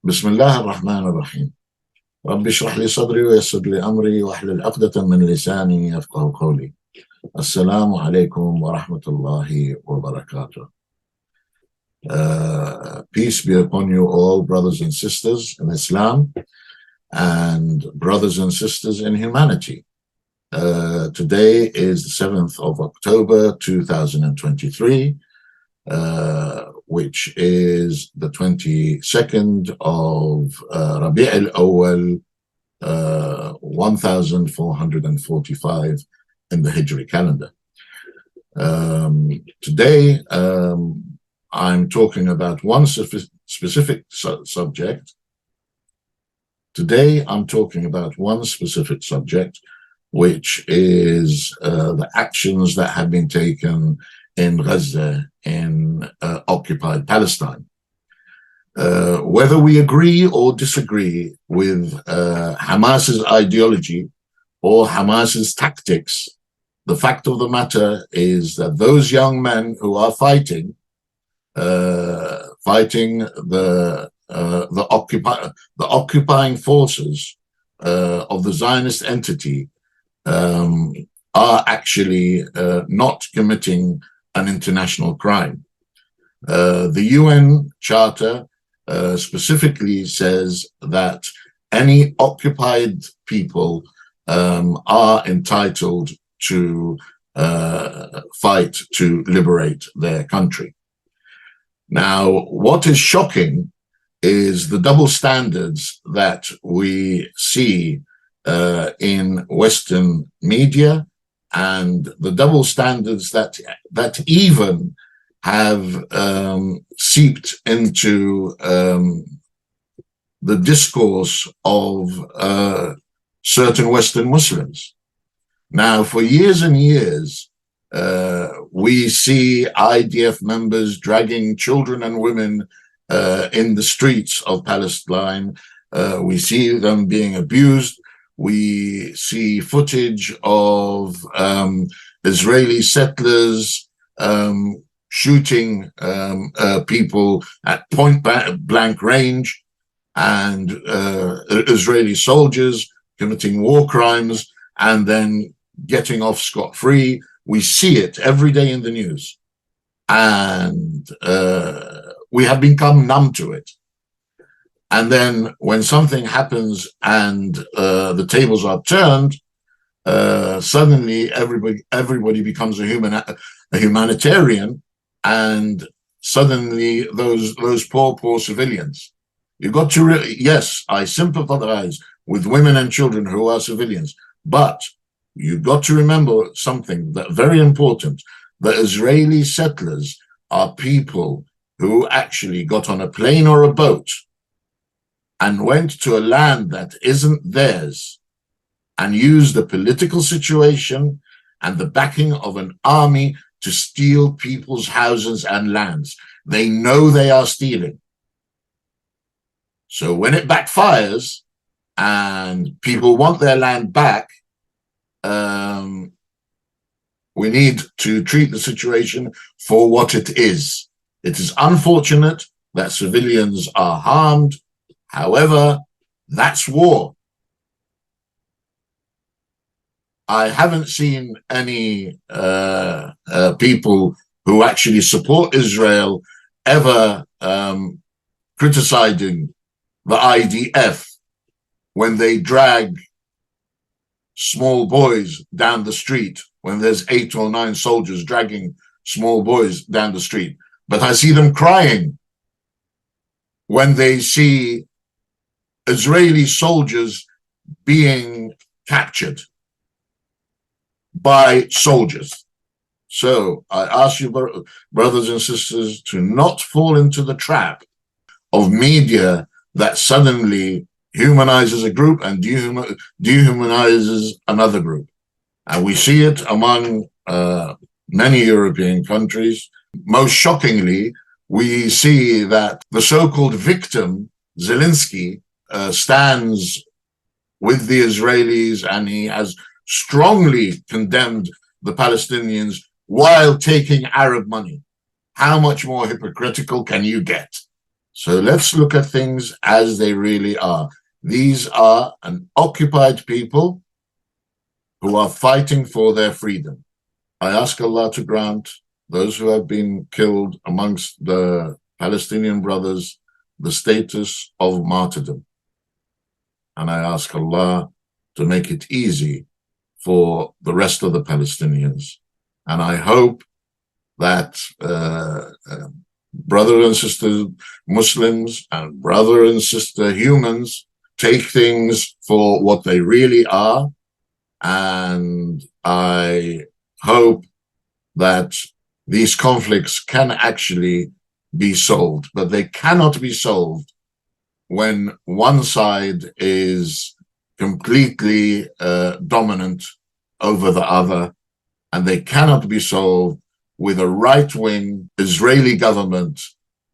بسم الله الرحمن الرحيم. رب اشرح لي صدري ويسر لي أمري واحلل عقدة من لساني يفقه قولي. السلام عليكم ورحمة الله وبركاته. Peace be upon you all, brothers and sisters in Islam and brothers and sisters in humanity. Today is the 7th of October 2023, which is the 22nd of Rabi' al-Awwal, 1445 in the Hijri calendar. Today, I'm talking about one specific subject. Today, I'm talking about one specific subject, which is the actions that have been taken in Gaza, in occupied Palestine. Whether we agree or disagree with Hamas's ideology or Hamas's tactics, the fact of the matter is that those young men who are fighting the occupying forces of the Zionist entity are actually not committing an international crime. The UN Charter specifically says that any occupied people are entitled to fight to liberate their country. Now, what is shocking is the double standards that we see in Western media, and the double standards that even have seeped into the discourse of certain Western Muslims. Now, for years and years, we see IDF members dragging children and women in the streets of Palestine. We see them being abused. We see footage of Israeli settlers shooting people at point blank range, and Israeli soldiers committing war crimes and then getting off scot-free. We see it every day in the news, and we have become numb to it. And then when something happens and the tables are turned, suddenly everybody becomes a humanitarian, and suddenly those poor civilians. You've got to yes, I sympathize with women and children who are civilians, but you've got to remember something that very important. The Israeli settlers are people who actually got on a plane or a boat and went to a land that isn't theirs and used the political situation and the backing of an army to steal people's houses and lands. They know they are stealing. So when it backfires and people want their land back, we need to treat the situation for what it is. It is unfortunate that civilians are harmed. However, that's war. I haven't seen any people who actually support Israel ever criticizing the IDF when they drag small boys down the street, when there's 8 or 9 soldiers dragging small boys down the street. But I see them crying when they see Israeli soldiers being captured by soldiers. So I ask you, brothers and sisters, to not fall into the trap of media that suddenly humanizes a group and dehumanizes another group. And we see it among many European countries. Most shockingly, we see that the so-called victim, Zelensky, stands with the Israelis, and he has strongly condemned the Palestinians while taking Arab money. How much more hypocritical can you get? So let's look at things as they really are. These are an occupied people who are fighting for their freedom. I ask Allah to grant those who have been killed amongst the Palestinian brothers the status of martyrdom. And I ask Allah to make it easy for the rest of the Palestinians. And I hope that brother and sister Muslims and brother and sister humans take things for what they really are. And I hope that these conflicts can actually be solved, but they cannot be solved when one side is completely dominant over the other, and they cannot be solved with a right-wing Israeli government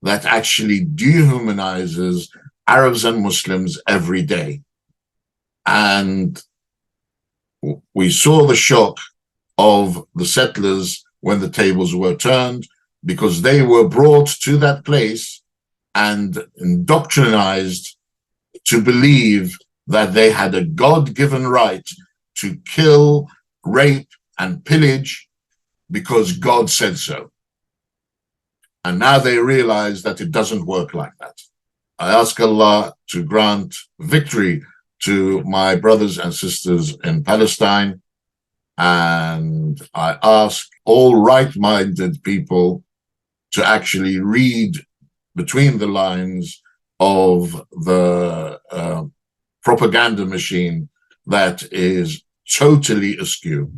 that actually dehumanizes Arabs and Muslims every day. And we saw the shock of the settlers when the tables were turned, because they were brought to that place and indoctrinized to believe that they had a God-given right to kill, rape, and pillage because God said so. And now they realize that it doesn't work like that. I ask Allah to grant victory to my brothers and sisters in Palestine. And I ask all right-minded people to actually read between the lines of the propaganda machine that is totally askew.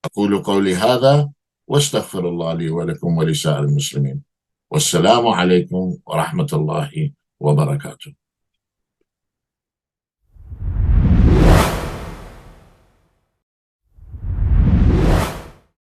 أقول قولي هذا واستغفر الله لي ولكم ولسائر المسلمين والسلام عليكم ورحمة الله وبركاته.